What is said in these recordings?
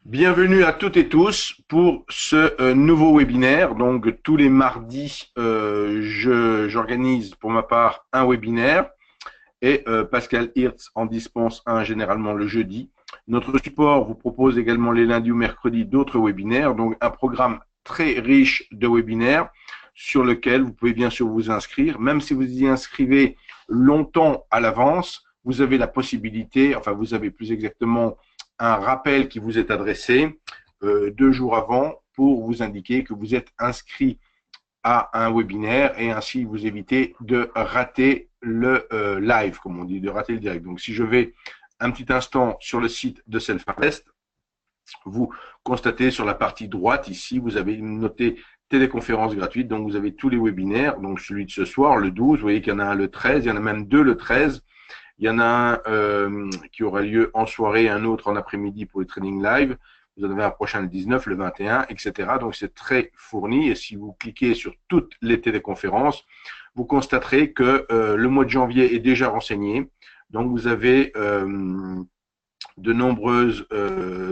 Bienvenue à toutes et tous pour ce nouveau webinaire. Donc tous les mardis, j'organise pour ma part un webinaire et Pascal Hirtz en dispense un généralement le jeudi. Notre support vous propose également les lundis ou mercredis d'autres webinaires, donc un programme très riche de webinaires sur lequel vous pouvez bien sûr vous inscrire. Même si vous y inscrivez longtemps à l'avance, vous avez la possibilité, enfin vous avez plus exactement un rappel qui vous est adressé 2 jours avant pour vous indiquer que vous êtes inscrit à un webinaire et ainsi vous éviter de rater le live, comme on dit, de rater le direct. Donc, si je vais un petit instant sur le site de Self-Invest, vous constatez sur la partie droite ici, vous avez noté téléconférence gratuite, donc vous avez tous les webinaires, donc celui de ce soir, le 12, vous voyez qu'il y en a un le 13, il y en a même deux le 13, il y en a un qui aura lieu en soirée, un autre en après-midi pour les training live. Vous en avez un prochain le 19, le 21, etc. Donc c'est très fourni. Et si vous cliquez sur toutes les téléconférences, vous constaterez que le mois de janvier est déjà renseigné. Donc vous avez de nombreuses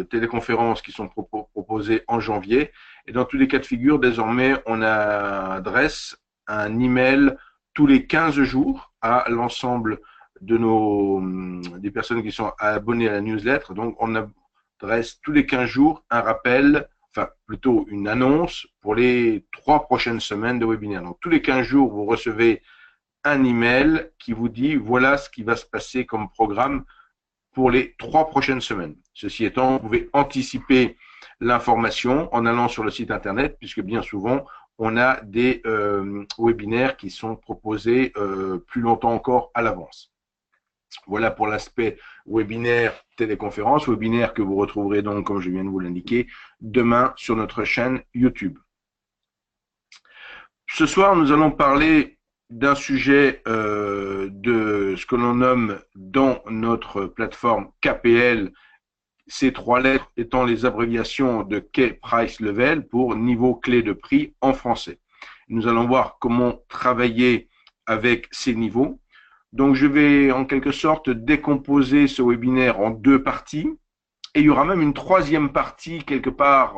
téléconférences qui sont proposées en janvier. Et dans tous les cas de figure, désormais, on adresse un email tous les 15 jours à l'ensemble de des personnes qui sont abonnées à la newsletter. Donc, on adresse tous les 15 jours un rappel, enfin, plutôt une annonce pour les 3 prochaines semaines de webinaire. Donc, tous les 15 jours, vous recevez un email qui vous dit voilà ce qui va se passer comme programme pour les 3 prochaines semaines. Ceci étant, vous pouvez anticiper l'information en allant sur le site internet, puisque bien souvent, on a des webinaires qui sont proposés plus longtemps encore à l'avance. Voilà pour l'aspect webinaire téléconférence, webinaire que vous retrouverez donc, comme je viens de vous l'indiquer, demain sur notre chaîne YouTube. Ce soir, nous allons parler d'un sujet de ce que l'on nomme dans notre plateforme KPL, ces 3 lettres étant les abréviations de Key Price Level pour niveau clé de prix en français. Nous allons voir comment travailler avec ces niveaux. Donc, je vais en quelque sorte décomposer ce webinaire en 2 parties. Et il y aura même une troisième partie quelque part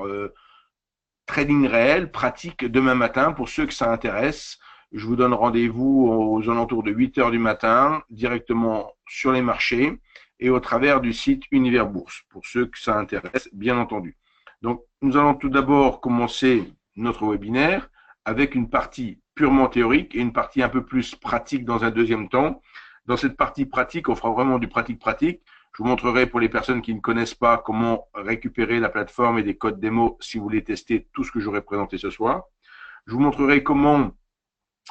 trading réel, pratique demain matin pour ceux que ça intéresse. Je vous donne rendez-vous aux alentours de 8 heures du matin, directement sur les marchés et au travers du site Univers Bourse, pour ceux que ça intéresse, bien entendu. Donc, nous allons tout d'abord commencer notre webinaire avec une partie purement théorique et une partie un peu plus pratique dans un deuxième temps. Dans cette partie pratique, on fera vraiment du pratique-pratique. Je vous montrerai pour les personnes qui ne connaissent pas comment récupérer la plateforme et des codes démo si vous voulez tester tout ce que j'aurai présenté ce soir. Je vous montrerai comment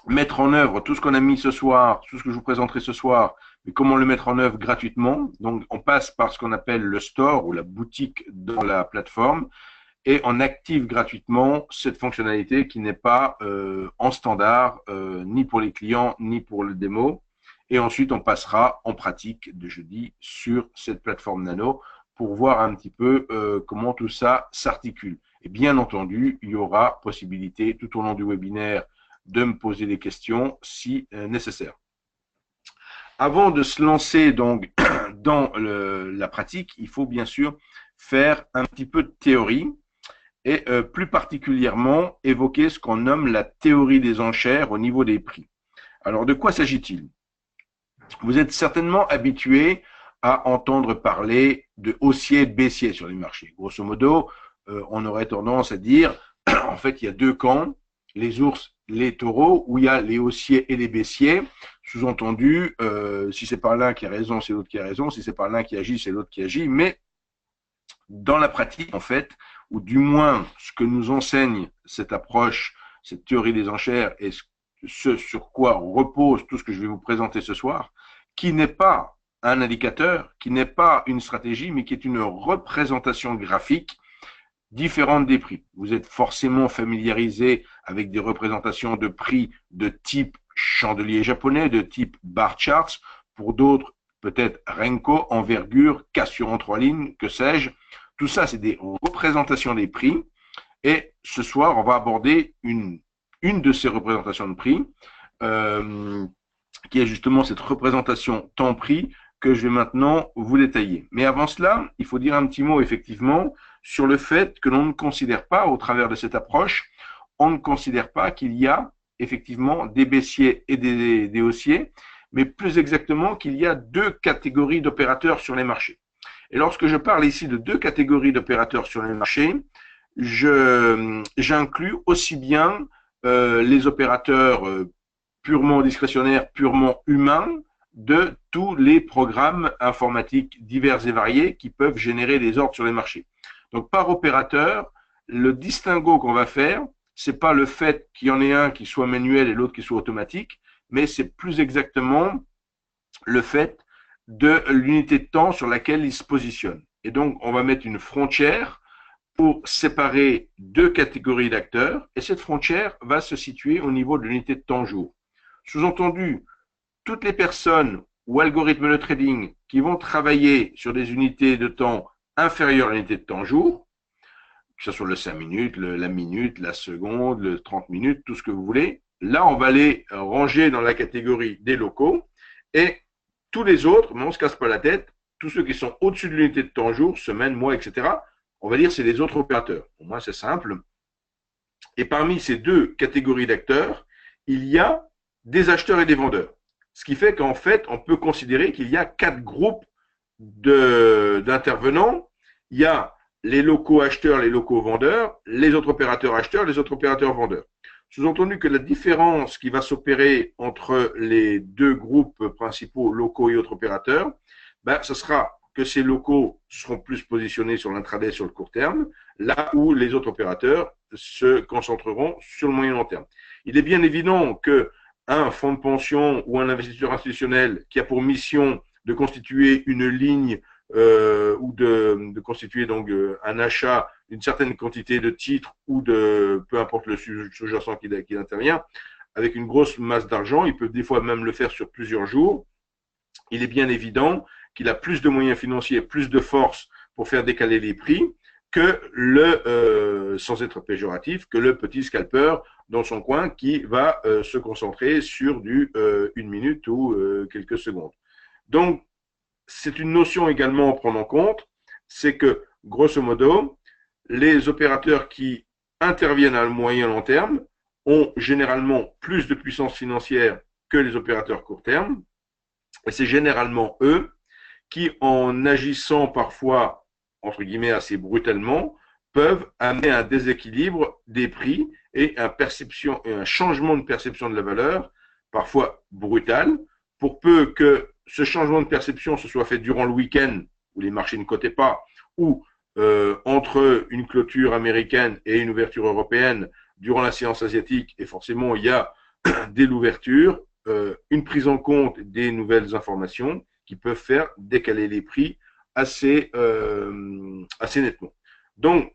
mettre en œuvre tout ce qu'on a mis ce soir, tout ce que je vous présenterai ce soir, mais comment le mettre en œuvre gratuitement. Donc, on passe par ce qu'on appelle le store ou la boutique dans la plateforme et on active gratuitement cette fonctionnalité qui n'est pas en standard, ni pour les clients, ni pour le démo. Et ensuite, on passera en pratique de jeudi sur cette plateforme Nano pour voir un petit peu comment tout ça s'articule. Et bien entendu, il y aura possibilité tout au long du webinaire de me poser des questions si nécessaire. Avant de se lancer donc dans la pratique, il faut bien sûr faire un petit peu de théorie et plus particulièrement évoquer ce qu'on nomme la théorie des enchères au niveau des prix. Alors, de quoi s'agit-il? Vous êtes certainement habitué à entendre parler de haussier et de baissier sur les marchés. Grosso modo, on aurait tendance à dire, en fait, il y a 2 camps, les ours, les taureaux, où il y a les haussiers et les baissiers. Sous-entendu, si c'est pas l'un qui a raison, c'est l'autre qui a raison. Si c'est pas l'un qui agit, c'est l'autre qui agit. Mais dans la pratique, en fait, ou du moins ce que nous enseigne cette approche, cette théorie des enchères et ce sur quoi repose tout ce que je vais vous présenter ce soir, qui n'est pas un indicateur, qui n'est pas une stratégie, mais qui est une représentation graphique différente des prix. Vous êtes forcément familiarisé avec des représentations de prix de type chandelier japonais, de type bar charts, pour d'autres peut-être Renko, envergure, cassure en 3 lignes, que sais-je. Tout ça, c'est des représentations des prix. Et ce soir, on va aborder une de ces représentations de prix, qui est justement cette représentation temps-prix que je vais maintenant vous détailler. Mais avant cela, il faut dire un petit mot effectivement sur le fait que l'on ne considère pas, au travers de cette approche, on ne considère pas qu'il y a effectivement des baissiers et des haussiers, mais plus exactement qu'il y a deux catégories d'opérateurs sur les marchés. Et lorsque je parle ici de deux catégories d'opérateurs sur les marchés, j'inclus aussi bien les opérateurs purement discrétionnaires, purement humains, de tous les programmes informatiques divers et variés qui peuvent générer des ordres sur les marchés. Donc, par opérateur, le distinguo qu'on va faire, c'est pas le fait qu'il y en ait un qui soit manuel et l'autre qui soit automatique, mais c'est plus exactement le fait de l'unité de temps sur laquelle il se positionne. Et donc, on va mettre une frontière pour séparer deux catégories d'acteurs, et cette frontière va se situer au niveau de l'unité de temps jour. Sous-entendu, toutes les personnes ou algorithmes de trading qui vont travailler sur des unités de temps inférieures à l'unité de temps jour, que ce soit le 5 minutes, la minute, la seconde, le 30 minutes, tout ce que vous voulez, là, on va les ranger dans la catégorie des locaux, et tous les autres, mais on ne se casse pas la tête, tous ceux qui sont au-dessus de l'unité de temps jour, semaine, mois, etc., on va dire c'est les autres opérateurs. Pour moi, c'est simple. Et parmi ces deux catégories d'acteurs, il y a des acheteurs et des vendeurs. Ce qui fait qu'en fait, on peut considérer qu'il y a quatre groupes d'intervenants. Il y a les locaux acheteurs, les locaux vendeurs, les autres opérateurs acheteurs, les autres opérateurs vendeurs. Sous-entendu que la différence qui va s'opérer entre les deux groupes principaux, locaux et autres opérateurs, ce sera que ces locaux seront plus positionnés sur l'intraday sur le court terme, là où les autres opérateurs se concentreront sur le moyen long terme. Il est bien évident qu'un fonds de pension ou un investisseur institutionnel qui a pour mission de constituer une ligne ou de constituer donc un achat d'une certaine quantité de titres ou de peu importe le sous-jacent qui intervient, avec une grosse masse d'argent, il peut des fois même le faire sur plusieurs jours. Il est bien évident qu'il a plus de moyens financiers, plus de force pour faire décaler les prix que sans être péjoratif, que le petit scalper dans son coin qui va se concentrer sur une minute ou quelques secondes. Donc, c'est une notion également à prendre en compte, c'est que, grosso modo, les opérateurs qui interviennent à moyen long terme ont généralement plus de puissance financière que les opérateurs court terme, et c'est généralement eux qui, en agissant parfois, entre guillemets, assez brutalement, peuvent amener un déséquilibre des prix et un changement de perception de la valeur, parfois brutal, pour peu que ce changement de perception se soit fait durant le week-end, où les marchés ne cotaient pas, ou entre une clôture américaine et une ouverture européenne durant la séance asiatique, et forcément il y a dès l'ouverture une prise en compte des nouvelles informations qui peuvent faire décaler les prix assez nettement. Donc,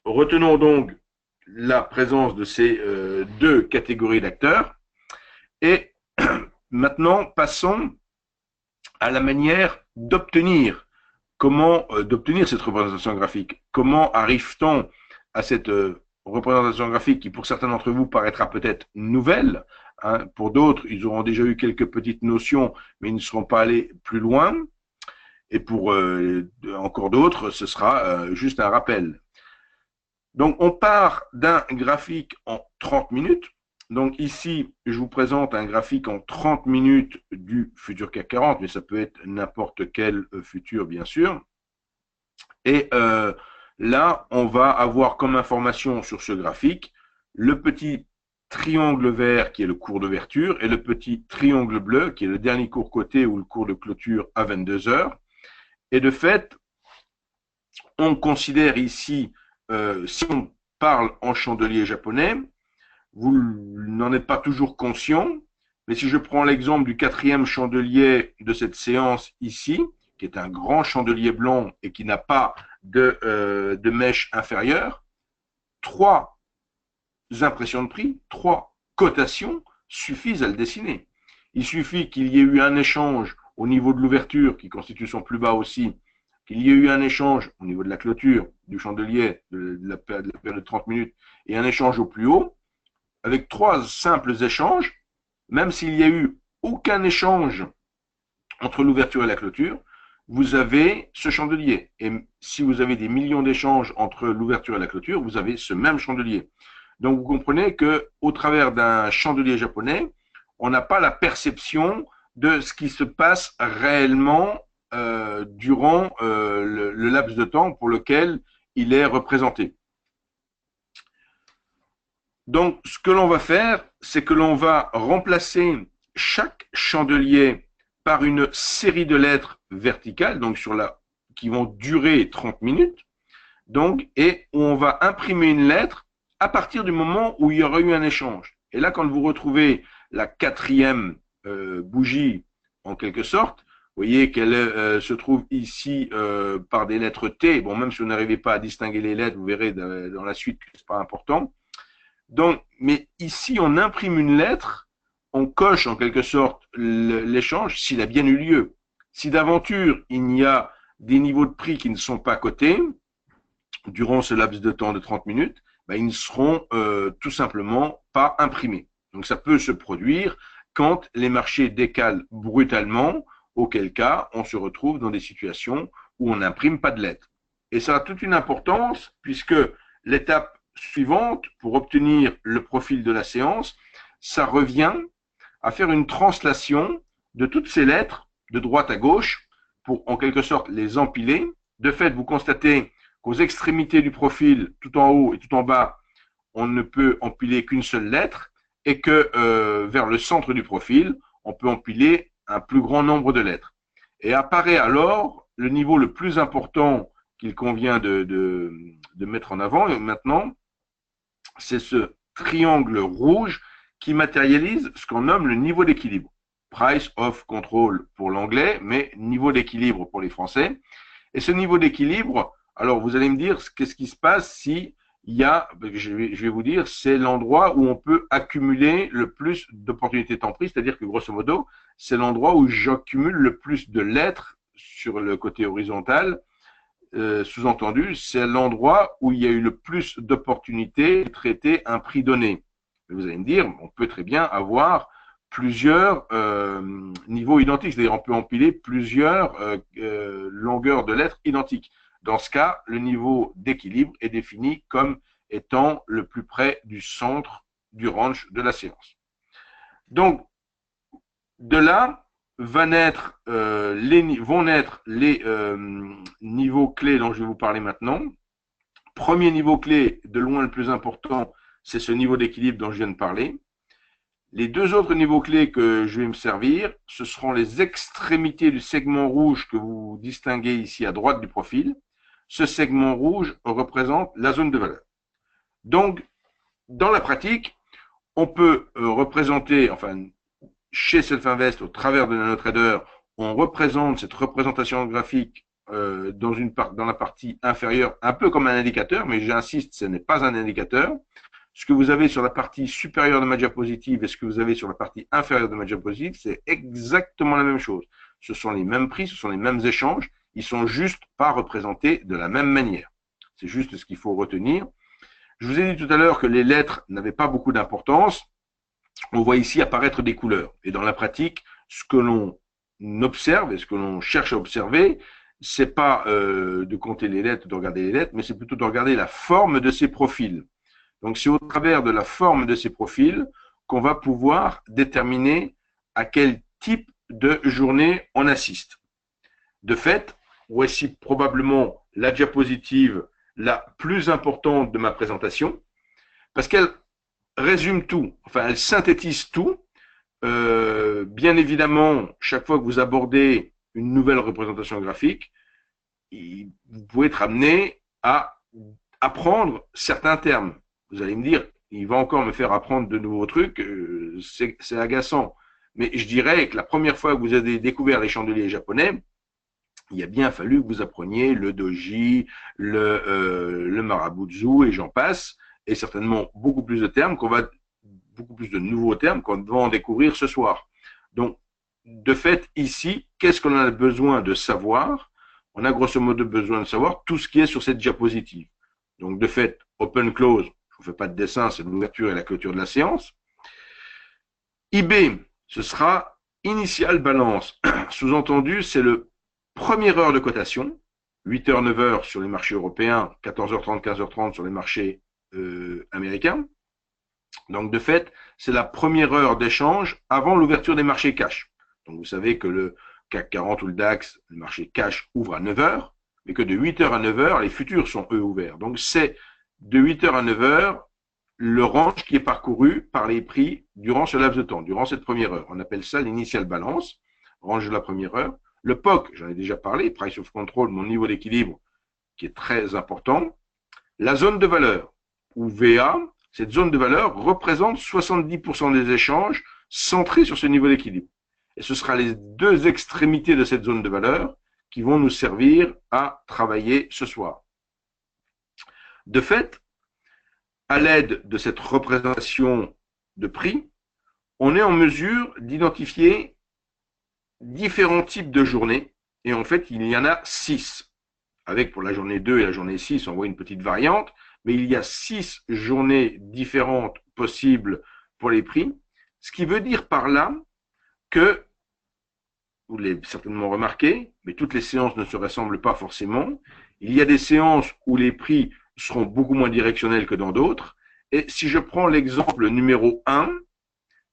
retenons donc la présence de ces deux catégories d'acteurs et maintenant passons à la manière d'obtenir cette représentation graphique. Comment arrive-t-on à cette représentation graphique qui, pour certains d'entre vous, paraîtra peut-être nouvelle, hein, pour d'autres, ils auront déjà eu quelques petites notions, mais ils ne seront pas allés plus loin. Et pour encore d'autres, ce sera juste un rappel. Donc, on part d'un graphique en 30 minutes. Donc ici, je vous présente un graphique en 30 minutes du futur CAC 40, mais ça peut être n'importe quel futur, bien sûr. Et là, on va avoir comme information sur ce graphique le petit triangle vert qui est le cours d'ouverture et le petit triangle bleu qui est le dernier cours coté ou le cours de clôture à 22 heures. Et de fait, on considère ici, si on parle en chandelier japonais, vous n'en êtes pas toujours conscient, mais si je prends l'exemple du quatrième chandelier de cette séance ici, qui est un grand chandelier blanc et qui n'a pas de mèche inférieure, 3 impressions de prix, 3 cotations suffisent à le dessiner. Il suffit qu'il y ait eu un échange au niveau de l'ouverture, qui constitue son plus bas aussi, qu'il y ait eu un échange au niveau de la clôture du chandelier de la période de 30 minutes et un échange au plus haut, avec 3 simples échanges, même s'il n'y a eu aucun échange entre l'ouverture et la clôture, vous avez ce chandelier. Et si vous avez des millions d'échanges entre l'ouverture et la clôture, vous avez ce même chandelier. Donc vous comprenez que au travers d'un chandelier japonais, on n'a pas la perception de ce qui se passe réellement durant le laps de temps pour lequel il est représenté. Donc, ce que l'on va faire, c'est que l'on va remplacer chaque chandelier par une série de lettres verticales, donc qui vont durer 30 minutes. Donc, et on va imprimer une lettre à partir du moment où il y aura eu un échange. Et là, quand vous retrouvez la quatrième bougie, en quelque sorte, vous voyez qu'elle se trouve ici par des lettres T. Bon, même si vous n'arrivez pas à distinguer les lettres, vous verrez dans la suite que c'est pas important. Donc, mais ici, on imprime une lettre, on coche en quelque sorte l'échange s'il a bien eu lieu. Si d'aventure il y a des niveaux de prix qui ne sont pas cotés durant ce laps de temps de 30 minutes, ben, ils ne seront tout simplement pas imprimés. Donc ça peut se produire quand les marchés décalent brutalement, auquel cas on se retrouve dans des situations où on n'imprime pas de lettres. Et ça a toute une importance puisque l'étape suivante, pour obtenir le profil de la séance, ça revient à faire une translation de toutes ces lettres de droite à gauche pour en quelque sorte les empiler. De fait, vous constatez qu'aux extrémités du profil, tout en haut et tout en bas, on ne peut empiler qu'une seule lettre et que vers le centre du profil, on peut empiler un plus grand nombre de lettres. Et apparaît alors le niveau le plus important qu'il convient de mettre en avant maintenant, c'est ce triangle rouge qui matérialise ce qu'on nomme le niveau d'équilibre. Price of control pour l'anglais, mais niveau d'équilibre pour les Français. Et ce niveau d'équilibre, alors vous allez me dire qu'est-ce qui se passe si il y a, je vais vous dire, c'est l'endroit où on peut accumuler le plus d'opportunités temps pris, c'est-à-dire que grosso modo, c'est l'endroit où j'accumule le plus de lettres sur le côté horizontal. Sous-entendu, c'est l'endroit où il y a eu le plus d'opportunités de traiter un prix donné. Vous allez me dire, on peut très bien avoir plusieurs niveaux identiques, c'est-à-dire on peut empiler plusieurs longueurs de lettres identiques. Dans ce cas, le niveau d'équilibre est défini comme étant le plus près du centre du range de la séance. Donc, de là, vont naître les niveaux clés dont je vais vous parler maintenant. Premier niveau clé, de loin le plus important, c'est ce niveau d'équilibre dont je viens de parler. Les deux autres niveaux clés que je vais me servir, ce seront les extrémités du segment rouge que vous distinguez ici à droite du profil. Ce segment rouge représente la zone de valeur. Donc, dans la pratique, on peut représenter, enfin, chez Self-Invest, au travers de NanoTrader, on représente cette représentation graphique dans la partie inférieure, un peu comme un indicateur, mais j'insiste, ce n'est pas un indicateur. Ce que vous avez sur la partie supérieure de ma diapositive et ce que vous avez sur la partie inférieure de ma diapositive, c'est exactement la même chose. Ce sont les mêmes prix, ce sont les mêmes échanges, ils sont juste pas représentés de la même manière. C'est juste ce qu'il faut retenir. Je vous ai dit tout à l'heure que les lettres n'avaient pas beaucoup d'importance. On voit ici apparaître des couleurs. Et dans la pratique, ce que l'on observe et ce que l'on cherche à observer, c'est pas de compter les lettres, de regarder les lettres, mais c'est plutôt de regarder la forme de ces profils. Donc, c'est au travers de la forme de ces profils qu'on va pouvoir déterminer à quel type de journée on assiste. De fait, voici probablement la diapositive la plus importante de ma présentation, parce qu'elle résume tout, enfin, elle synthétise tout. Bien évidemment, chaque fois que vous abordez une nouvelle représentation graphique, vous pouvez être amené à apprendre certains termes. Vous allez me dire, il va encore me faire apprendre de nouveaux trucs, c'est agaçant. Mais je dirais que la première fois que vous avez découvert les chandeliers japonais, il a bien fallu que vous appreniez le doji, le marabutsu et j'en passe, et certainement beaucoup plus de nouveaux termes qu'on va en découvrir ce soir. Donc, de fait, ici, qu'est-ce qu'on a besoin de savoir? On a grosso modo besoin de savoir tout ce qui est sur cette diapositive. Donc, de fait, open close, je ne vous fais pas de dessin, c'est l'ouverture et la clôture de la séance. IB, ce sera Initial balance, sous-entendu, c'est le première heure de cotation, 8h, 9h sur les marchés européens, 14h30, 15h30 sur les marchés américains. Donc, de fait, c'est la première heure d'échange avant l'ouverture des marchés cash. Donc, vous savez que le CAC 40 ou le DAX, le marché cash ouvre à 9h, mais que de 8h à 9h, les futurs sont eux ouverts. Donc, c'est de 8h à 9h le range qui est parcouru par les prix durant ce laps de temps, durant cette première heure. On appelle ça l'initial balance, range de la première heure. Le POC, j'en ai déjà parlé, price of control, mon niveau d'équilibre, qui est très important. La zone de valeur, ou VA, cette zone de valeur représente 70% des échanges centrés sur ce niveau d'équilibre. Et ce sera les deux extrémités de cette zone de valeur qui vont nous servir à travailler ce soir. De fait, à l'aide de cette représentation de prix, on est en mesure d'identifier différents types de journées. Et en fait, il y en a 6. Avec pour la journée 2 et la journée 6, on voit une petite variante. Mais il y a 6 journées différentes possibles pour les prix. Ce qui veut dire par là que, vous l'avez certainement remarqué, mais toutes les séances ne se ressemblent pas forcément. Il y a des séances où les prix seront beaucoup moins directionnels que dans d'autres. Et si je prends l'exemple numéro 1,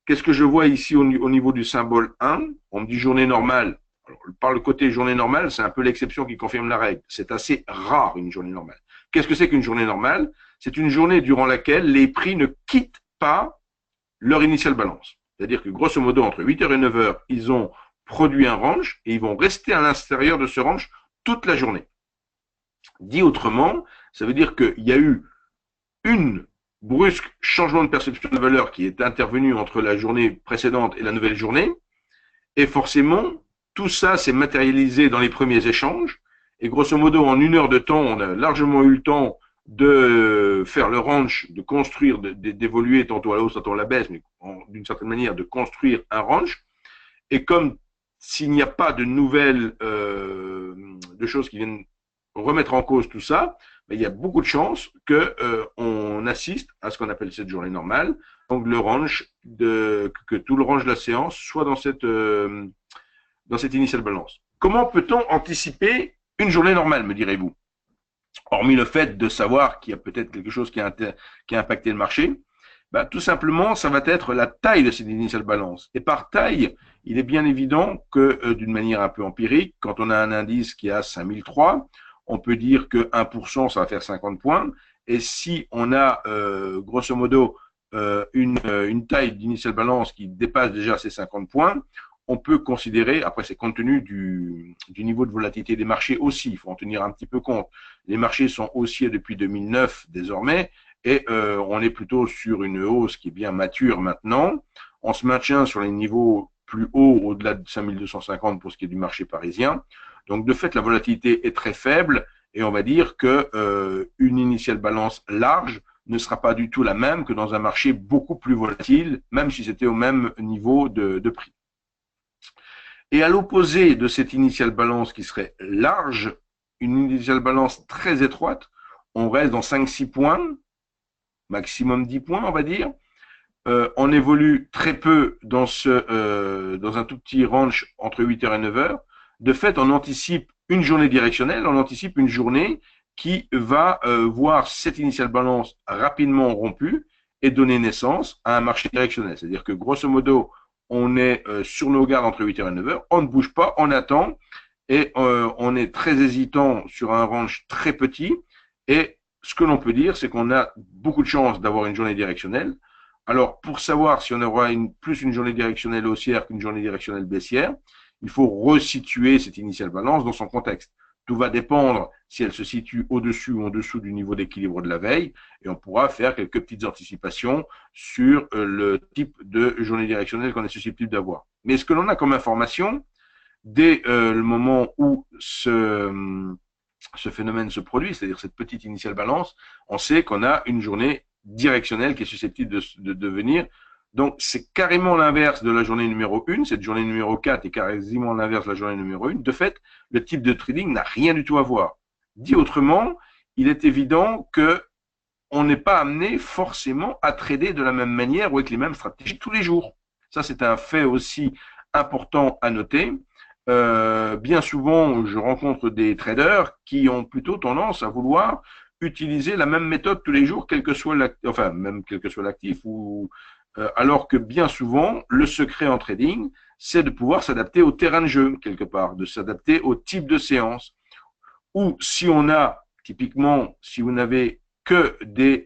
qu'est-ce que je vois ici au niveau du symbole 1? On me dit journée normale. Alors, par le côté journée normale, c'est un peu l'exception qui confirme la règle. C'est assez rare une journée normale. Qu'est-ce que c'est qu'une journée normale? C'est une journée durant laquelle les prix ne quittent pas leur initial balance. C'est-à-dire que grosso modo, entre 8h et 9h, ils ont produit un range et ils vont rester à l'intérieur de ce range toute la journée. Dit autrement, ça veut dire qu'il y a eu une brusque changement de perception de valeur qui est intervenu entre la journée précédente et la nouvelle journée. Et forcément, tout ça s'est matérialisé dans les premiers échanges. Et grosso modo, en 1 heure de temps, on a largement eu le temps de faire le range, de construire, d'évoluer tantôt à la hausse, tantôt à la baisse, mais d'une certaine manière de construire un range. Et comme s'il n'y a pas de nouvelles de choses qui viennent remettre en cause tout ça, mais il y a beaucoup de chances qu'on assiste à ce qu'on appelle cette journée normale. Donc le range, que tout le range de la séance soit dans cette initial balance. Comment peut-on anticiper une journée normale, me direz-vous? Hormis le fait de savoir qu'il y a peut-être quelque chose qui a impacté le marché, bah, tout simplement, ça va être la taille de cette initial balance. Et par taille, il est bien évident que d'une manière un peu empirique, quand on a un indice qui a 5003, on peut dire que 1%, ça va faire 50 points. Et si on a, grosso modo, une taille d'initial balance qui dépasse déjà ces 50 points, on peut considérer, après c'est compte tenu du niveau de volatilité des marchés aussi, il faut en tenir un petit peu compte. Les marchés sont haussiers depuis 2009 désormais, et on est plutôt sur une hausse qui est bien mature maintenant. On se maintient sur les niveaux plus hauts, au-delà de 5250 pour ce qui est du marché parisien. Donc de fait, la volatilité est très faible, et on va dire que une initiale balance large ne sera pas du tout la même que dans un marché beaucoup plus volatile, même si c'était au même niveau de prix. Et à l'opposé de cette initiale balance qui serait large, une initiale balance très étroite, on reste dans 5-6 points, maximum 10 points, on va dire. On évolue très peu dans un tout petit range entre 8h et 9h. De fait, on anticipe une journée directionnelle, on anticipe une journée qui va voir cette initiale balance rapidement rompue et donner naissance à un marché directionnel. C'est-à-dire que grosso modo, on est sur nos gardes entre 8h et 9h, on ne bouge pas, on attend, et on est très hésitant sur un range très petit, et ce que l'on peut dire, c'est qu'on a beaucoup de chances d'avoir une journée directionnelle. Alors, pour savoir si on aura plus une journée directionnelle haussière qu'une journée directionnelle baissière, il faut resituer cette initiale balance dans son contexte. Tout va dépendre si elle se situe au-dessus ou en dessous du niveau d'équilibre de la veille, et on pourra faire quelques petites anticipations sur le type de journée directionnelle qu'on est susceptible d'avoir. Mais ce que l'on a comme information, dès le moment où ce phénomène se produit, c'est-à-dire cette petite initiale balance, on sait qu'on a une journée directionnelle qui est susceptible de venir. Donc, c'est carrément l'inverse de la journée numéro 1. Cette journée numéro 4 est quasiment l'inverse de la journée numéro 1. De fait, le type de trading n'a rien du tout à voir. Dit autrement, il est évident que on n'est pas amené forcément à trader de la même manière ou avec les mêmes stratégies tous les jours. Ça, c'est un fait aussi important à noter. Bien souvent, je rencontre des traders qui ont plutôt tendance à vouloir utiliser la même méthode tous les jours, quel que soit l'actif, enfin même quel que soit l'actif, ou alors que bien souvent, le secret en trading, c'est de pouvoir s'adapter au terrain de jeu quelque part, de s'adapter au type de séance. Ou si on a typiquement, si vous n'avez que des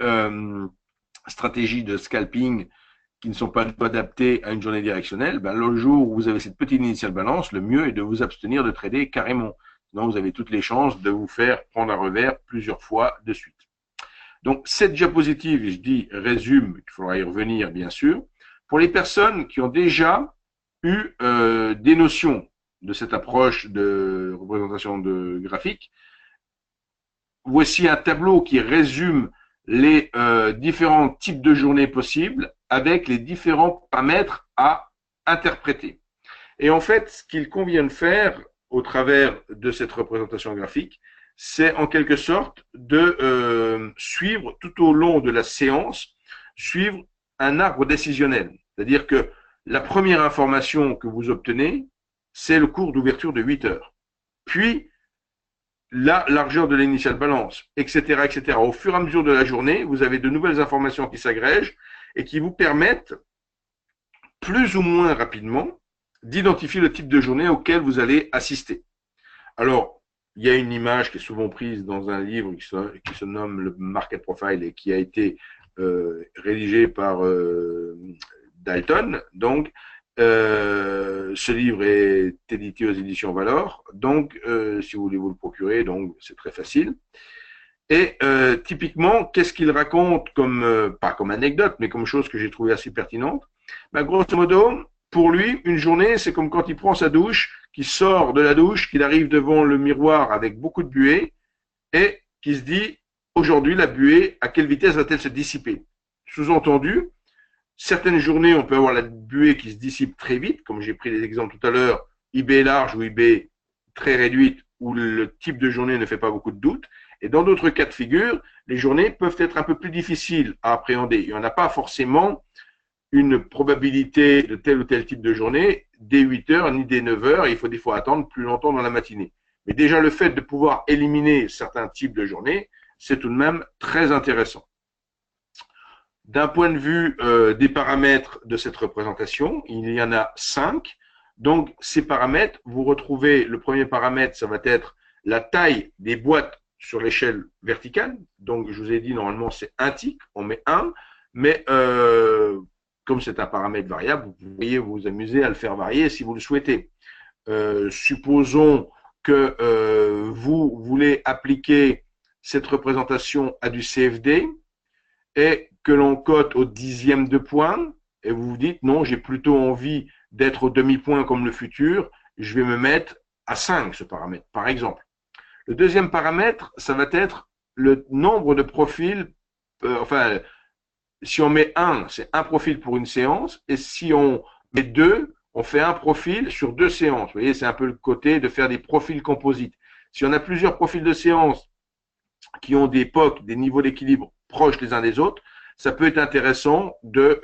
stratégies de scalping qui ne sont pas adaptées à une journée directionnelle, ben, le jour où vous avez cette petite initiale balance, le mieux est de vous abstenir de trader carrément. Sinon, vous avez toutes les chances de vous faire prendre un revers plusieurs fois de suite. Donc, cette diapositive, je dis résume, il faudra y revenir bien sûr, pour les personnes qui ont déjà eu des notions de cette approche de représentation de graphique. Voici un tableau qui résume les différents types de journées possibles avec les différents paramètres à interpréter. Et en fait, ce qu'il convient de faire au travers de cette représentation graphique, c'est en quelque sorte de suivre tout au long de la séance, suivre un arbre décisionnel. C'est-à-dire que la première information que vous obtenez, c'est le cours d'ouverture de 8 heures. Puis, la largeur de l'initial balance, etc., etc. Au fur et à mesure de la journée, vous avez de nouvelles informations qui s'agrègent et qui vous permettent, plus ou moins rapidement, d'identifier le type de journée auquel vous allez assister. Alors, il y a une image qui est souvent prise dans un livre qui se nomme le Market Profile et qui a été rédigé par Dalton. Donc, ce livre est édité aux éditions Valor. Donc, si vous voulez vous le procurer, donc c'est très facile. Et typiquement, qu'est-ce qu'il raconte comme, pas comme anecdote, mais comme chose que j'ai trouvé assez pertinente. Ben, grosso modo, pour lui, une journée, c'est comme quand il prend sa douche, qu'il sort de la douche, qu'il arrive devant le miroir avec beaucoup de buée et qui se dit, aujourd'hui, la buée, à quelle vitesse va-t-elle se dissiper? Sous-entendu, certaines journées, on peut avoir la buée qui se dissipe très vite, comme j'ai pris les exemples tout à l'heure, IB large ou IB très réduite, où le type de journée ne fait pas beaucoup de doute. Et dans d'autres cas de figure, les journées peuvent être un peu plus difficiles à appréhender. Il n'y en a pas forcément une probabilité de tel ou tel type de journée dès 8 heures ni dès 9 heures. Il faut des fois attendre plus longtemps dans la matinée. Mais déjà, le fait de pouvoir éliminer certains types de journées, c'est tout de même très intéressant. D'un point de vue des paramètres de cette représentation, il y en a 5. Donc, ces paramètres, vous retrouvez, le premier paramètre, ça va être la taille des boîtes sur l'échelle verticale. Donc, je vous ai dit, normalement, c'est un tick, on met 1. Mais comme c'est un paramètre variable, vous pourriez vous amuser à le faire varier si vous le souhaitez. Supposons que vous voulez appliquer cette représentation à du CFD et que l'on cote au dixième de point, et vous vous dites, non, j'ai plutôt envie d'être au demi-point comme le futur, je vais me mettre à 5, ce paramètre, par exemple. Le deuxième paramètre, ça va être le nombre de profils, enfin, si on met 1, c'est un profil pour une séance, et si on met 2, on fait un profil sur 2 séances. Vous voyez, c'est un peu le côté de faire des profils composites. Si on a plusieurs profils de séance qui ont des POC, des niveaux d'équilibre proches les uns des autres, ça peut être intéressant de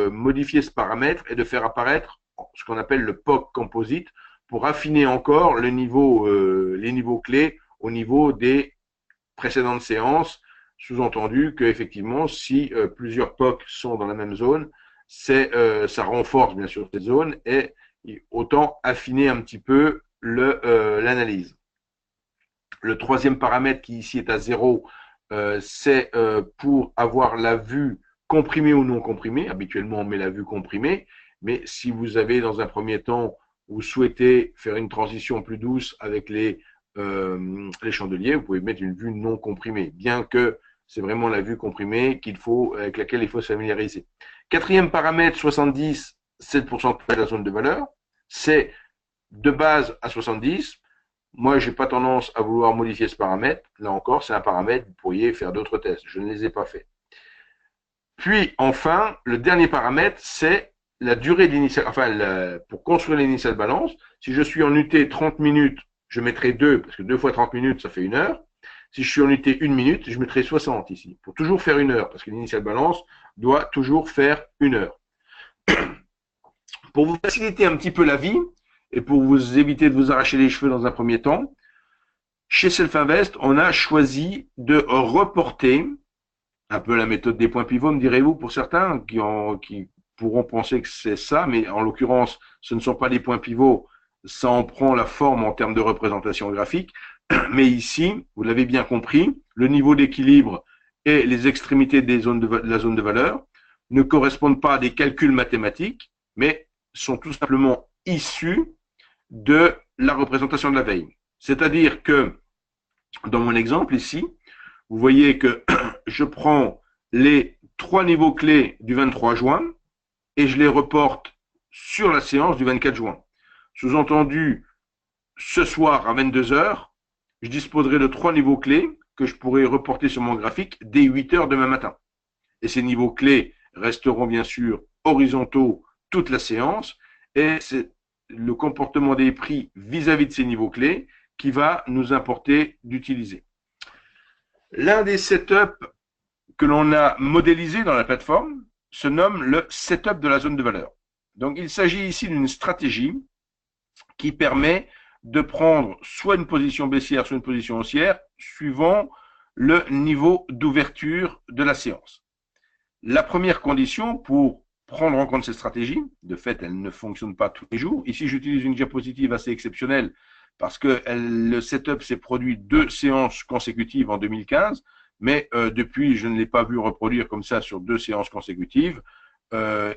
modifier ce paramètre et de faire apparaître ce qu'on appelle le POC composite pour affiner encore le niveau, les niveaux clés au niveau des précédentes séances, sous-entendu qu'effectivement, si plusieurs POC sont dans la même zone, ça renforce bien sûr cette zone et autant affiner un petit peu l'analyse. Le troisième paramètre qui ici est à 0, c'est pour avoir la vue comprimée ou non comprimée. Habituellement, on met la vue comprimée, mais si vous avez dans un premier temps, vous souhaitez faire une transition plus douce avec les chandeliers, vous pouvez mettre une vue non comprimée, bien que c'est vraiment la vue comprimée avec laquelle il faut se familiariser. Quatrième paramètre, 70, c'est le pourcentage de la zone de valeur. C'est de base à 70. Moi, je n'ai pas tendance à vouloir modifier ce paramètre. Là encore, c'est un paramètre, vous pourriez faire d'autres tests. Je ne les ai pas faits. Puis, enfin, le dernier paramètre, c'est la durée de l'initial. Enfin, pour construire l'initial balance, si je suis en UT 30 minutes, je mettrai 2, parce que 2 fois 30 minutes, ça fait 1 heure. Si je suis en UT 1 minute, je mettrai 60 ici, pour toujours faire 1 heure, parce que l'initial balance doit toujours faire 1 heure. Pour vous faciliter un petit peu la vie et pour vous éviter de vous arracher les cheveux dans un premier temps, chez Self-Invest, on a choisi de reporter un peu la méthode des points pivots, me direz-vous, pour certains qui pourront penser que c'est ça, mais en l'occurrence, ce ne sont pas des points pivots, ça en prend la forme en termes de représentation graphique. Mais ici, vous l'avez bien compris, le niveau d'équilibre et les extrémités de la zone de valeur ne correspondent pas à des calculs mathématiques, mais sont tout simplement issus de la représentation de la veille. C'est-à-dire que, dans mon exemple ici, vous voyez que je prends les 3 niveaux clés du 23 juin et je les reporte sur la séance du 24 juin. Sous-entendu, ce soir à 22 heures, je disposerai de 3 niveaux clés que je pourrai reporter sur mon graphique dès 8 heures demain matin. Et ces niveaux clés resteront bien sûr horizontaux toute la séance et c'est le comportement des prix vis-à-vis de ces niveaux clés qui va nous importer d'utiliser. L'un des setups que l'on a modélisé dans la plateforme se nomme le setup de la zone de valeur. Donc, il s'agit ici d'une stratégie qui permet de prendre soit une position baissière, soit une position haussière, suivant le niveau d'ouverture de la séance. La première condition pour prendre en compte cette stratégie, de fait, elle ne fonctionne pas tous les jours. Ici, j'utilise une diapositive assez exceptionnelle parce que le setup s'est produit 2 séances consécutives en 2015, mais depuis, je ne l'ai pas vu reproduire comme ça sur 2 séances consécutives.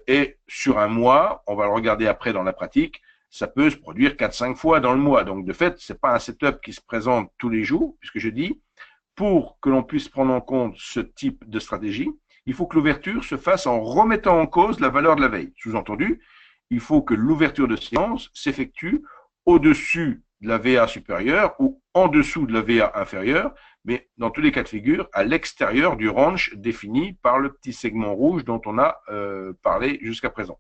Et sur un mois, on va le regarder après dans la pratique, ça peut se produire 4-5 fois dans le mois. Donc, de fait, ce n'est pas un setup qui se présente tous les jours, puisque je dis, pour que l'on puisse prendre en compte ce type de stratégie, il faut que l'ouverture se fasse en remettant en cause la valeur de la veille. Sous-entendu, il faut que l'ouverture de séance s'effectue au-dessus de la VA supérieure ou en dessous de la VA inférieure, mais dans tous les cas de figure, à l'extérieur du range défini par le petit segment rouge dont on a parlé jusqu'à présent.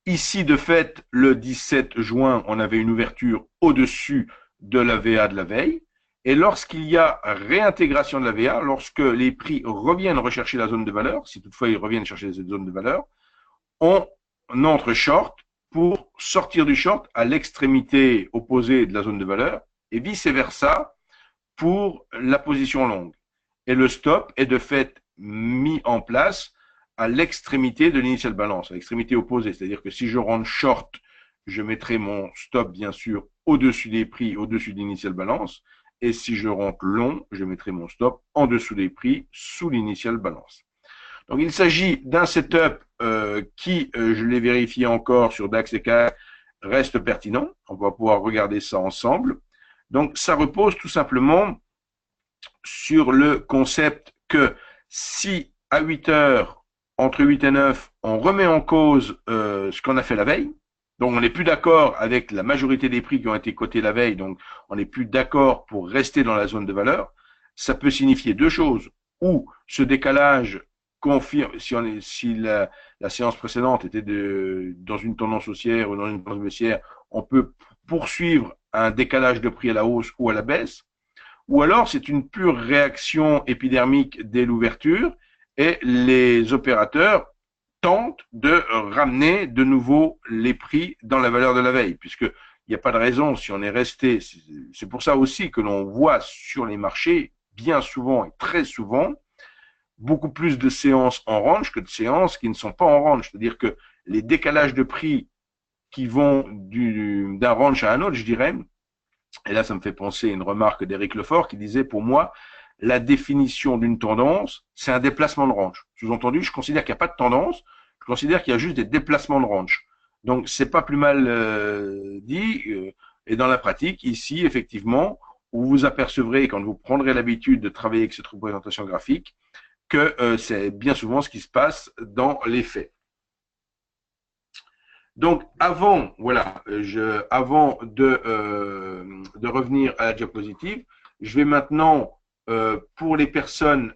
Ici, de fait, le 17 juin, on avait une ouverture au-dessus de la VA de la veille. Et lorsqu'il y a réintégration de la VA, lorsque les prix reviennent rechercher la zone de valeur, si toutefois ils reviennent chercher cette zone de valeur, on entre short pour sortir du short à l'extrémité opposée de la zone de valeur et vice-versa pour la position longue. Et le stop est de fait mis en place à l'extrémité de l'initial balance, à l'extrémité opposée. C'est-à-dire que si je rentre short, je mettrai mon stop bien sûr au-dessus des prix, au-dessus de l'initial balance. Et si je rentre long, je mettrai mon stop en dessous des prix, sous l'initial balance. Donc il s'agit d'un setup qui, je l'ai vérifié encore sur DAX et CAC, reste pertinent. On va pouvoir regarder ça ensemble. Donc ça repose tout simplement sur le concept que si à 8 heures, entre 8 et 9, on remet en cause ce qu'on a fait la veille, donc on n'est plus d'accord avec la majorité des prix qui ont été cotés la veille, donc on n'est plus d'accord pour rester dans la zone de valeur, ça peut signifier 2 choses. Ou ce décalage confirme, si la séance précédente était dans une tendance haussière ou dans une tendance baissière, on peut poursuivre un décalage de prix à la hausse ou à la baisse. Ou alors c'est une pure réaction épidermique dès l'ouverture et les opérateurs tentent de ramener de nouveau les prix dans la valeur de la veille, puisqu'il n'y a pas de raison si on est resté. C'est pour ça aussi que l'on voit sur les marchés, bien souvent et très souvent, beaucoup plus de séances en range que de séances qui ne sont pas en range. C'est-à-dire que les décalages de prix qui vont d'un range à un autre, je dirais, et là ça me fait penser à une remarque d'Éric Lefort qui disait, pour moi, la définition d'une tendance, c'est un déplacement de range. Sous-entendu, je considère qu'il n'y a pas de tendance, je considère qu'il y a juste des déplacements de range. Donc, c'est pas plus mal dit. Et dans la pratique, ici, effectivement, vous vous apercevrez, quand vous prendrez l'habitude de travailler avec cette représentation graphique, que c'est bien souvent ce qui se passe dans les faits. Donc, avant de revenir à la diapositive, je vais maintenant, pour les personnes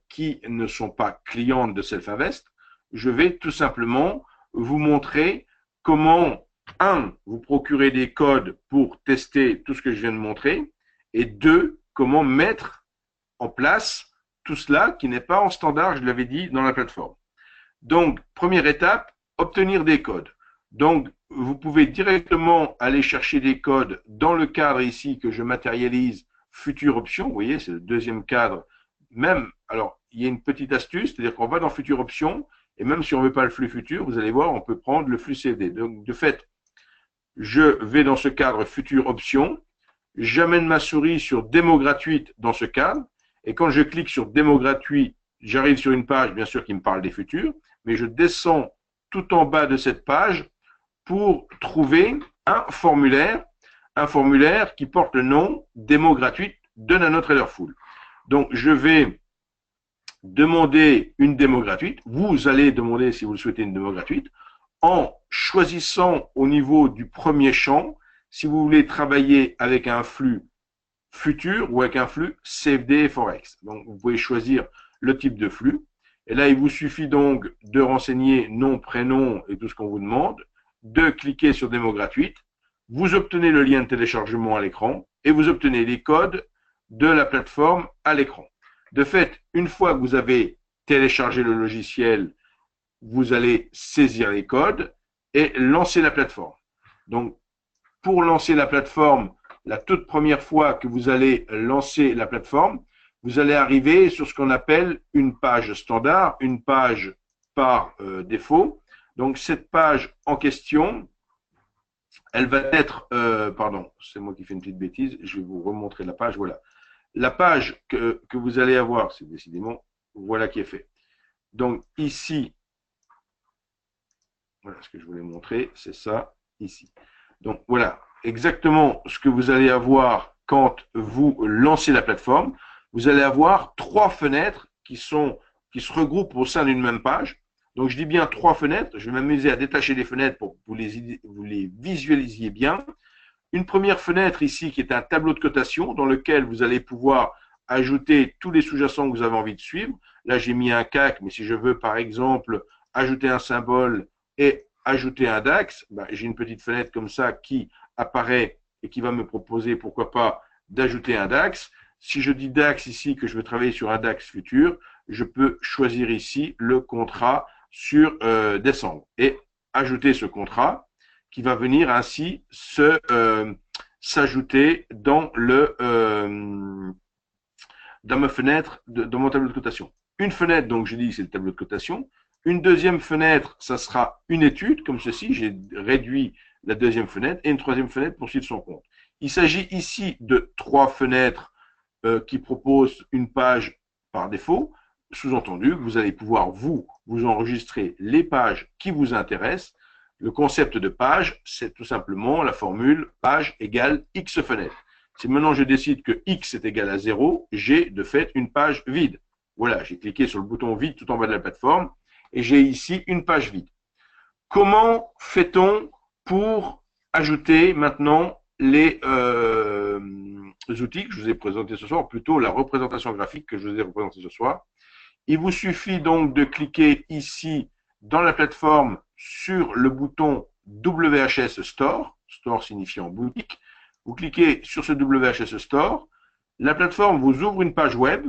qui ne sont pas clientes de Self-Invest, je vais tout simplement vous montrer comment, vous procurer des codes pour tester tout ce que je viens de montrer, et 2, comment mettre en place tout cela qui n'est pas en standard, je l'avais dit, dans la plateforme. Donc, première étape, obtenir des codes. Donc, vous pouvez directement aller chercher des codes dans le cadre ici que je matérialise, future option. Vous voyez, c'est le deuxième cadre. Même, alors, il y a une petite astuce, c'est-à-dire qu'on va dans future option, et même si on ne veut pas le flux futur, vous allez voir, on peut prendre le flux CFD. Donc, de fait, je vais dans ce cadre future option, j'amène ma souris sur démo gratuite dans ce cadre, et quand je clique sur démo gratuit, j'arrive sur une page, bien sûr, qui me parle des futurs, mais je descends tout en bas de cette page pour trouver un formulaire qui porte le nom démo gratuite de NanoTraderFull. Donc, je vais demander une démo gratuite. Vous allez demander, si vous le souhaitez, une démo gratuite en choisissant au niveau du premier champ si vous voulez travailler avec un flux futur ou avec un flux CFD Forex. Donc, vous pouvez choisir le type de flux. Et là, il vous suffit donc de renseigner nom, prénom et tout ce qu'on vous demande, de cliquer sur démo gratuite. Vous obtenez le lien de téléchargement à l'écran et vous obtenez les codes de la plateforme à l'écran. De fait, une fois que vous avez téléchargé le logiciel, vous allez saisir les codes et lancer la plateforme. Donc, pour lancer la plateforme, la toute première fois que vous allez lancer la plateforme, vous allez arriver sur ce qu'on appelle une page standard, une page par défaut. Donc, cette page en question, elle va être, pardon, c'est moi qui fais une petite bêtise, je vais vous remontrer la page, voilà. La page que vous allez avoir, c'est décidément, voilà qui est fait. Donc, ici, voilà ce que je voulais montrer, c'est ça, ici. Donc, voilà exactement ce que vous allez avoir quand vous lancez la plateforme. Vous allez avoir trois fenêtres qui se regroupent au sein d'une même page. Donc, je dis bien trois fenêtres. Je vais m'amuser à détacher les fenêtres pour que vous les visualisiez bien. Une première fenêtre ici qui est un tableau de cotation dans lequel vous allez pouvoir ajouter tous les sous-jacents que vous avez envie de suivre. Là, j'ai mis un CAC, mais si je veux, par exemple, ajouter un symbole et ajouter un DAX, ben, j'ai une petite fenêtre comme ça qui apparaît et qui va me proposer, pourquoi pas, d'ajouter un DAX. Si je dis DAX ici, que je veux travailler sur un DAX futur, je peux choisir ici le contrat sur décembre et ajouter ce contrat qui va venir ainsi s'ajouter dans ma fenêtre, dans mon tableau de cotation. Une fenêtre, donc je dis, c'est le tableau de cotation. Une deuxième fenêtre, ça sera une étude, comme ceci. J'ai réduit la deuxième fenêtre. Et une troisième fenêtre pour suivre son compte. Il s'agit ici de trois fenêtres qui proposent une page par défaut. Sous-entendu, vous allez pouvoir, vous enregistrer les pages qui vous intéressent. Le concept de page, c'est tout simplement la formule page égale X fenêtre. Si maintenant je décide que X est égal à 0, j'ai de fait une page vide. Voilà, j'ai cliqué sur le bouton vide tout en bas de la plateforme et j'ai ici une page vide. Comment fait-on pour ajouter maintenant les outils que je vous ai présentés ce soir, plutôt la représentation graphique que je vous ai représentée ce soir? Il vous suffit donc de cliquer ici dans la plateforme sur le bouton WHS Store, Store signifiant boutique. Vous cliquez sur ce WHS Store. La plateforme vous ouvre une page web.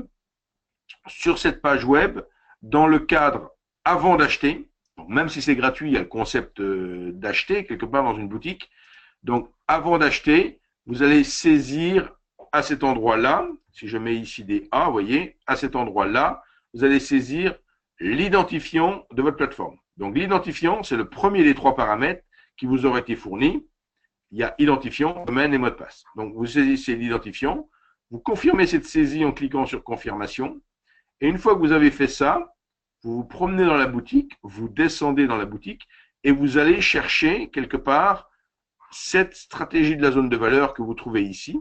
Sur cette page web, dans le cadre avant d'acheter, même si c'est gratuit, il y a le concept d'acheter quelque part dans une boutique. Donc, avant d'acheter, vous allez saisir à cet endroit-là, si je mets ici des A, vous voyez, à cet endroit-là, vous allez saisir l'identifiant de votre plateforme. Donc, l'identifiant, c'est le premier des trois paramètres qui vous aura été fourni. Il y a identifiant, domaine et mot de passe. Donc, vous saisissez l'identifiant, vous confirmez cette saisie en cliquant sur confirmation. Et une fois que vous avez fait ça, vous vous promenez dans la boutique, vous descendez dans la boutique et vous allez chercher quelque part cette stratégie de la zone de valeur que vous trouvez ici,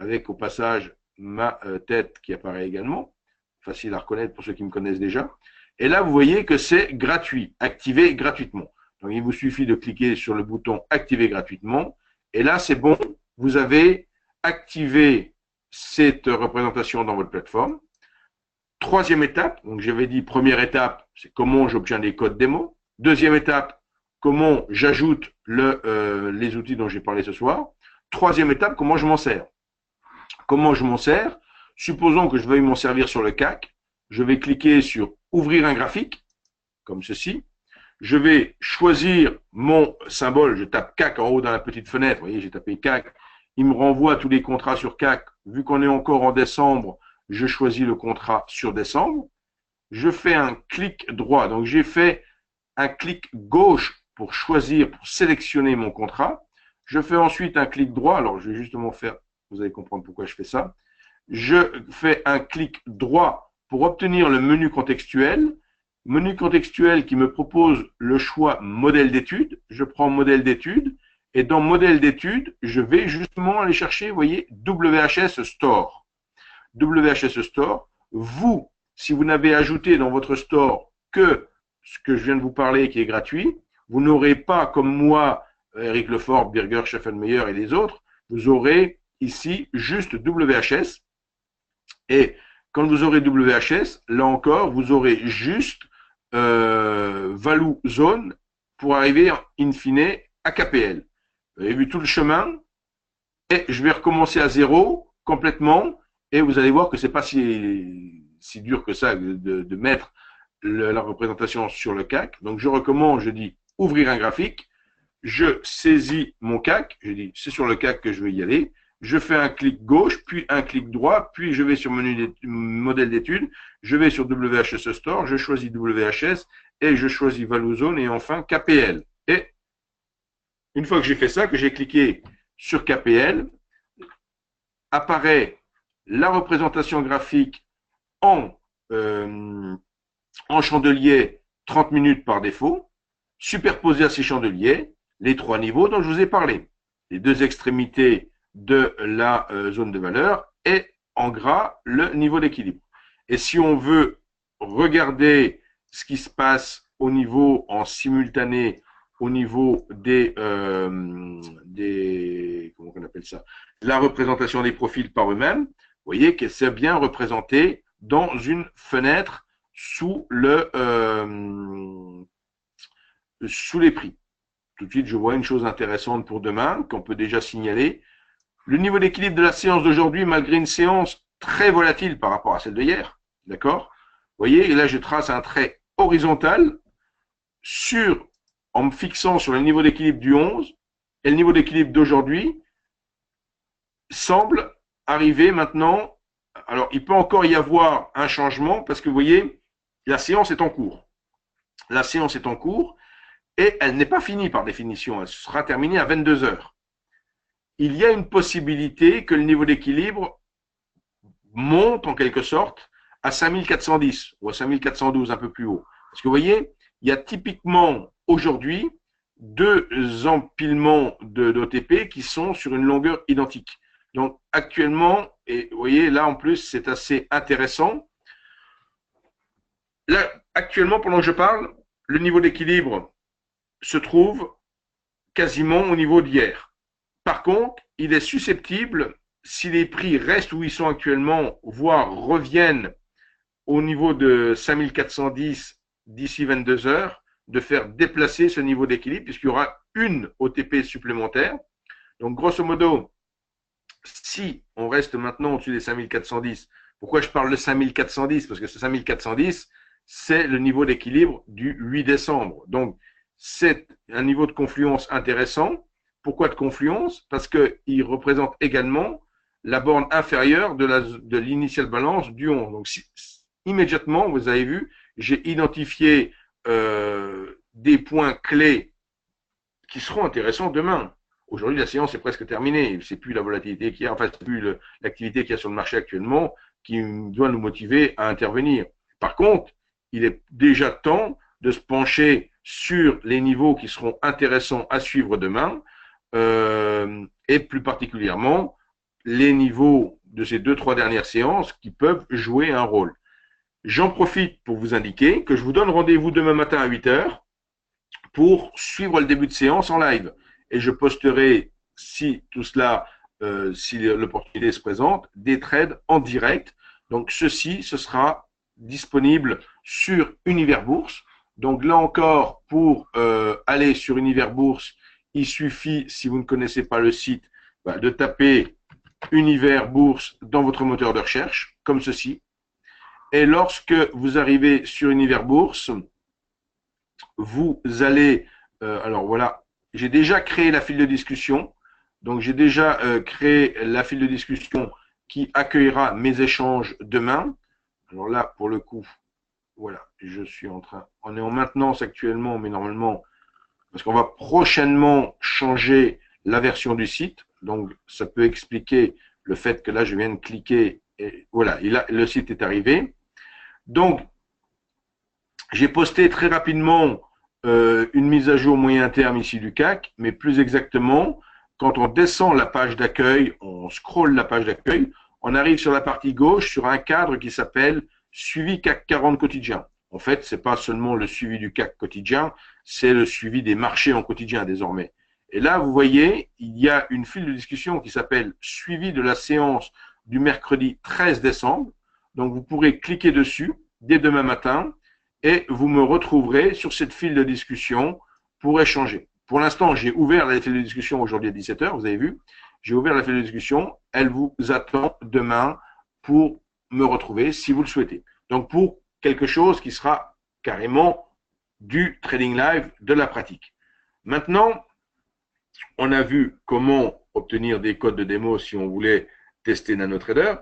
avec au passage ma tête qui apparaît également, facile à reconnaître pour ceux qui me connaissent déjà. Et là, vous voyez que c'est gratuit, activé gratuitement. Donc, il vous suffit de cliquer sur le bouton activer gratuitement. Et là, c'est bon, vous avez activé cette représentation dans votre plateforme. Troisième étape, donc j'avais dit première étape, c'est comment j'obtiens des codes démo. Deuxième étape, comment j'ajoute les outils dont j'ai parlé ce soir. Troisième étape, comment je m'en sers. Comment je m'en sers? Supposons que je veuille m'en servir sur le CAC. Je vais cliquer sur ouvrir un graphique, comme ceci. Je vais choisir mon symbole. Je tape CAC en haut dans la petite fenêtre. Vous voyez, j'ai tapé CAC. Il me renvoie tous les contrats sur CAC. Vu qu'on est encore en décembre, je choisis le contrat sur décembre. Je fais un clic droit. Donc, j'ai fait un clic gauche pour choisir, pour sélectionner mon contrat. Je fais ensuite un clic droit. Alors, je vais justement faire, vous allez comprendre pourquoi je fais ça. Je fais un clic droit pour obtenir le menu contextuel. Menu contextuel qui me propose le choix modèle d'étude. Je prends modèle d'étude et dans modèle d'étude, je vais justement aller chercher, vous voyez, WHS Store. WHS Store, vous, si vous n'avez ajouté dans votre store que ce que je viens de vous parler qui est gratuit, vous n'aurez pas, comme moi, Eric Lefort, Birger, Schaffenmeyer et les autres, vous aurez ici juste WHS. Et quand vous aurez WHS, là encore, vous aurez juste value zone pour arriver in fine à KPL. Vous avez vu tout le chemin et je vais recommencer à zéro complètement et vous allez voir que c'est pas si dur que ça de mettre la représentation sur le CAC. Donc je recommence, je dis ouvrir un graphique, je saisis mon CAC, je dis c'est sur le CAC que je vais y aller, je fais un clic gauche, puis un clic droit, puis je vais sur modèle d'étude, je vais sur WHS Store, je choisis WHS et je choisis Value Zone et enfin KPL. Et une fois que j'ai fait ça, que j'ai cliqué sur KPL, apparaît la représentation graphique en chandelier 30 minutes par défaut, superposé à ces chandeliers, les trois niveaux dont je vous ai parlé. Les deux extrémités de la zone de valeur et en gras le niveau d'équilibre. Et si on veut regarder ce qui se passe au niveau en simultané, au niveau des comment on appelle ça, la représentation des profils par eux-mêmes, vous voyez que c'est bien représenté dans une fenêtre sous les prix. Tout de suite, je vois une chose intéressante pour demain qu'on peut déjà signaler. Le niveau d'équilibre de la séance d'aujourd'hui, malgré une séance très volatile par rapport à celle de hier, d'accord? Vous voyez, et là, je trace un trait horizontal en me fixant sur le niveau d'équilibre du 11, et le niveau d'équilibre d'aujourd'hui semble arriver maintenant. Alors, il peut encore y avoir un changement parce que vous voyez, la séance est en cours. La séance est en cours et elle n'est pas finie par définition. Elle sera terminée à 22 heures. Il y a une possibilité que le niveau d'équilibre monte en quelque sorte à 5410 ou à 5412, un peu plus haut. Parce que vous voyez, il y a typiquement aujourd'hui deux empilements d'OTP qui sont sur une longueur identique. Donc actuellement, et vous voyez là en plus c'est assez intéressant. Là actuellement pendant que je parle, le niveau d'équilibre se trouve quasiment au niveau d'hier. Par contre, il est susceptible, si les prix restent où ils sont actuellement, voire reviennent au niveau de 5410 d'ici 22 heures, de faire déplacer ce niveau d'équilibre puisqu'il y aura une OTP supplémentaire. Donc grosso modo, si on reste maintenant au-dessus des 5410, pourquoi je parle de 5410? Parce que ce 5410, c'est le niveau d'équilibre du 8 décembre. Donc, c'est un niveau de confluence intéressant. Pourquoi de confluence? Parce qu'il représente également la borne inférieure de l'initiale balance du 11. Donc, immédiatement, vous avez vu, j'ai identifié des points clés qui seront intéressants demain. Aujourd'hui, la séance est presque terminée. C'est plus la volatilité qu'il y a, enfin, c'est plus l'activité qu'il y a sur le marché actuellement qui doit nous motiver à intervenir. Par contre, il est déjà temps de se pencher sur les niveaux qui seront intéressants à suivre demain, et plus particulièrement les niveaux de ces 2-3 dernières séances qui peuvent jouer un rôle. J'en profite pour vous indiquer que je vous donne rendez-vous demain matin à 8 heures pour suivre le début de séance en live. Et je posterai, si tout cela, si l'opportunité se présente, des trades en direct. Donc ceci, ce sera disponible sur Univers Bourse. Donc là encore, pour aller sur Univers Bourse, il suffit, si vous ne connaissez pas le site, de taper Univers Bourse dans votre moteur de recherche, comme ceci. Et lorsque vous arrivez sur Univers Bourse, vous allez, alors voilà, j'ai déjà créé la file de discussion. Donc j'ai déjà créé la file de discussion qui accueillera mes échanges demain. Alors là, pour le coup, voilà, je suis en train, on est en maintenance actuellement, mais normalement, parce qu'on va prochainement changer la version du site. Donc ça peut expliquer le fait que là, je viens de cliquer et voilà, le site est arrivé. Donc j'ai posté très rapidement une mise à jour moyen terme ici du CAC, mais plus exactement, quand on descend la page d'accueil, on scrolle la page d'accueil, on arrive sur la partie gauche sur un cadre qui s'appelle Suivi CAC 40 quotidien. En fait, c'est pas seulement le suivi du CAC quotidien, c'est le suivi des marchés en quotidien désormais. Et là, vous voyez, il y a une file de discussion qui s'appelle Suivi de la séance du mercredi 13 décembre. Donc, vous pourrez cliquer dessus dès demain matin et vous me retrouverez sur cette file de discussion pour échanger. Pour l'instant, j'ai ouvert la file de discussion aujourd'hui à 17h, vous avez vu. J'ai ouvert la file de discussion. Elle vous attend demain pour me retrouver si vous le souhaitez. Donc, pour quelque chose qui sera carrément du trading live, de la pratique. Maintenant, on a vu comment obtenir des codes de démo si on voulait tester NanoTrader,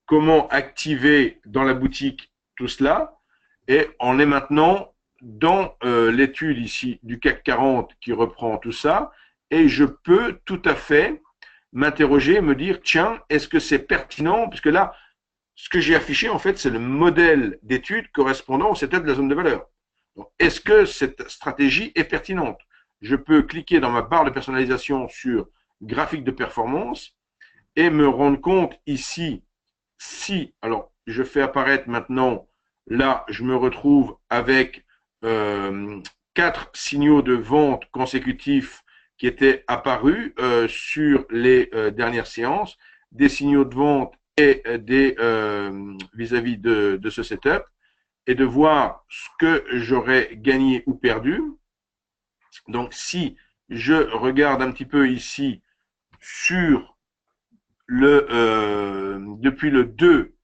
comment activer dans la boutique tout cela, et on est maintenant dans l'étude ici du CAC 40 qui reprend tout ça, et je peux tout à fait m'interroger, me dire, tiens, est-ce que c'est pertinent? Parce que là, ce que j'ai affiché, en fait, c'est le modèle d'étude correspondant au setup de la zone de valeur. Est-ce que cette stratégie est pertinente? Je peux cliquer dans ma barre de personnalisation sur graphique de performance et me rendre compte ici si, alors je fais apparaître maintenant, là je me retrouve avec 4 signaux de vente consécutifs qui étaient apparus sur les dernières séances, des signaux de vente et des vis-à-vis de ce setup, et de voir ce que j'aurais gagné ou perdu. Donc si je regarde un petit peu ici sur depuis le 2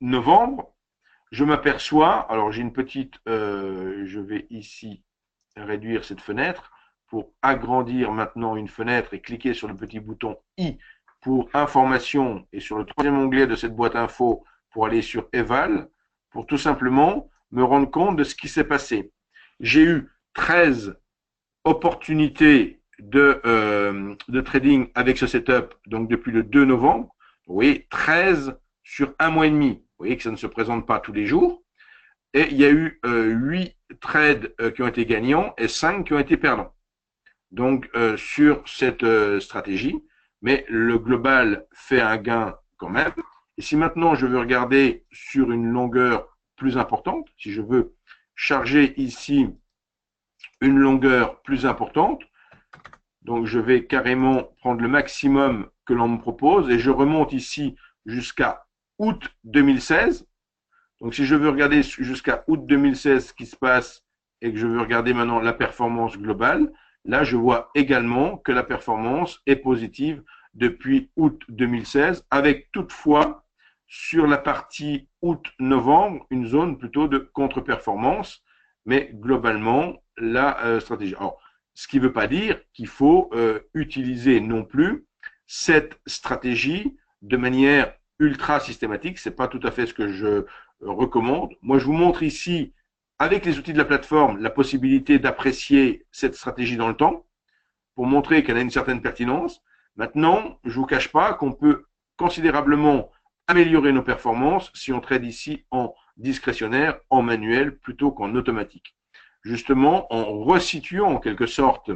novembre, je m'aperçois, alors j'ai une petite, je vais ici réduire cette fenêtre pour agrandir maintenant une fenêtre et cliquer sur le petit bouton I pour information et sur le troisième onglet de cette boîte info pour aller sur Eval, pour tout simplement me rendre compte de ce qui s'est passé. J'ai eu 13 opportunités de trading avec ce setup, donc depuis le 2 novembre. Vous voyez, 13 sur un mois et demi. Vous voyez que ça ne se présente pas tous les jours. Et il y a eu 8 trades qui ont été gagnants et 5 qui ont été perdants. Donc, sur cette stratégie, mais le global fait un gain quand même. Et si maintenant je veux regarder sur une longueur plus importante, si je veux charger ici une longueur plus importante, donc je vais carrément prendre le maximum que l'on me propose et je remonte ici jusqu'à août 2016. Donc si je veux regarder jusqu'à août 2016 ce qui se passe et que je veux regarder maintenant la performance globale, là je vois également que la performance est positive depuis août 2016, avec toutefois sur la partie août-novembre une zone plutôt de contre-performance, mais globalement la stratégie. Alors, ce qui ne veut pas dire qu'il faut utiliser non plus cette stratégie de manière ultra systématique. C'est pas tout à fait ce que je recommande. Moi, je vous montre ici, avec les outils de la plateforme, la possibilité d'apprécier cette stratégie dans le temps pour montrer qu'elle a une certaine pertinence. Maintenant, je ne vous cache pas qu'on peut considérablement améliorer nos performances si on trade ici en discrétionnaire, en manuel, plutôt qu'en automatique. Justement, en resituant en quelque sorte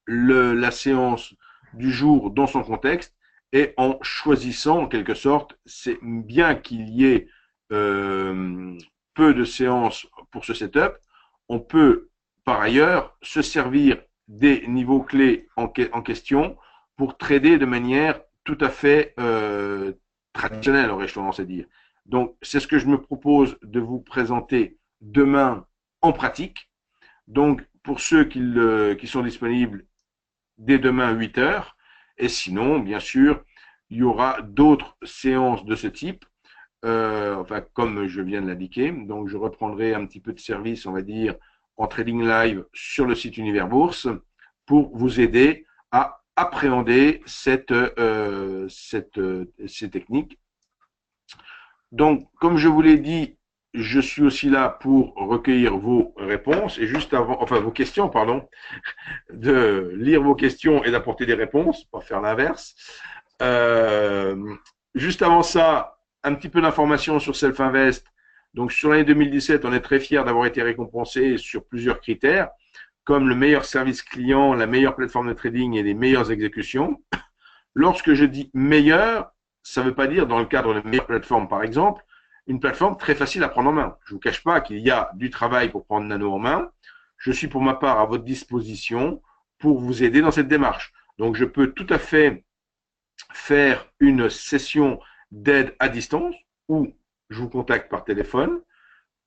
la séance du jour dans son contexte et en choisissant en quelque sorte, c'est bien qu'il y ait peu de séances pour ce setup, on peut par ailleurs se servir des niveaux clés en question pour trader de manière tout à fait traditionnelle, aurais-je tendance à dire. Donc, c'est ce que je me propose de vous présenter demain en pratique. Donc, pour ceux qui sont disponibles dès demain à 8 heures, et sinon, bien sûr, il y aura d'autres séances de ce type, enfin, comme je viens de l'indiquer. Donc, je reprendrai un petit peu de service, on va dire, en trading live sur le site Univers Bourse pour vous aider à appréhender ces techniques. Donc, comme je vous l'ai dit, je suis aussi là pour recueillir vos réponses et juste avant, enfin vos questions, pardon, de lire vos questions et d'apporter des réponses, pas faire l'inverse. Juste avant ça, un petit peu d'informations sur Self-Invest. Donc, sur l'année 2017, on est très fiers d'avoir été récompensé sur plusieurs critères, comme le meilleur service client, la meilleure plateforme de trading et les meilleures exécutions. Lorsque je dis meilleur, ça ne veut pas dire dans le cadre de meilleure plateforme, par exemple, une plateforme très facile à prendre en main. Je ne vous cache pas qu'il y a du travail pour prendre Nano en main. Je suis pour ma part à votre disposition pour vous aider dans cette démarche. Donc, je peux tout à fait faire une session d'aide à distance où je vous contacte par téléphone.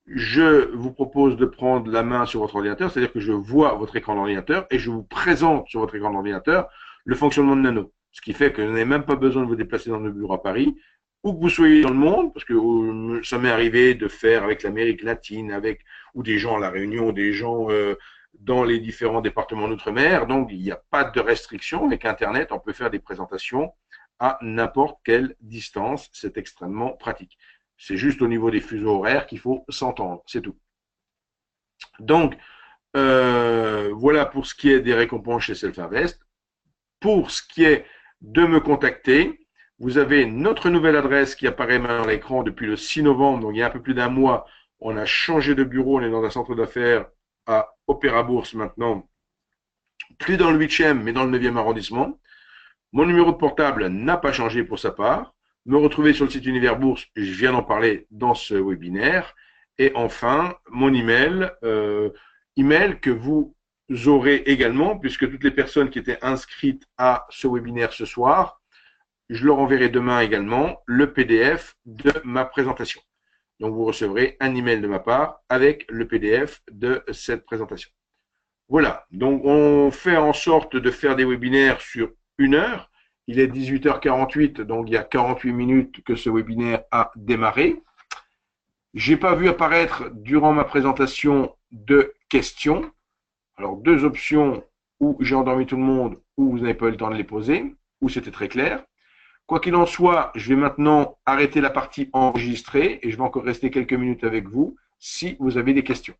Je vous propose de prendre la main sur votre ordinateur, c'est-à-dire que je vois votre écran d'ordinateur et je vous présente sur votre écran d'ordinateur le fonctionnement de Nano. Ce qui fait que vous n'avez même pas besoin de vous déplacer dans le bureau à Paris, où que vous soyez dans le monde, parce que ça m'est arrivé de faire avec l'Amérique latine, avec ou des gens à La Réunion, des gens dans les différents départements d'outre-mer. Donc, il n'y a pas de restriction. Avec Internet, on peut faire des présentations à n'importe quelle distance. C'est extrêmement pratique. C'est juste au niveau des fuseaux horaires qu'il faut s'entendre. C'est tout. Donc, voilà pour ce qui est des récompenses chez Self-Invest. Pour ce qui est de me contacter, vous avez notre nouvelle adresse qui apparaît maintenant à l'écran depuis le 6 novembre, donc il y a un peu plus d'un mois. On a changé de bureau, on est dans un centre d'affaires à Opéra Bourse maintenant, plus dans le 8e, mais dans le 9e arrondissement. Mon numéro de portable n'a pas changé pour sa part. Me retrouver sur le site Univers Bourse, je viens d'en parler dans ce webinaire. Et enfin, mon email, email que vous aurez également, puisque toutes les personnes qui étaient inscrites à ce webinaire ce soir, je leur enverrai demain également le PDF de ma présentation. Donc, vous recevrez un email de ma part avec le PDF de cette présentation. Voilà, donc on fait en sorte de faire des webinaires sur 1 heure. Il est 18h48, donc il y a 48 minutes que ce webinaire a démarré. Je n'ai pas vu apparaître durant ma présentation de questions. Alors, 2 options où j'ai endormi tout le monde, où vous n'avez pas eu le temps de les poser, où c'était très clair. Quoi qu'il en soit, je vais maintenant arrêter la partie enregistrée et je vais encore rester quelques minutes avec vous si vous avez des questions.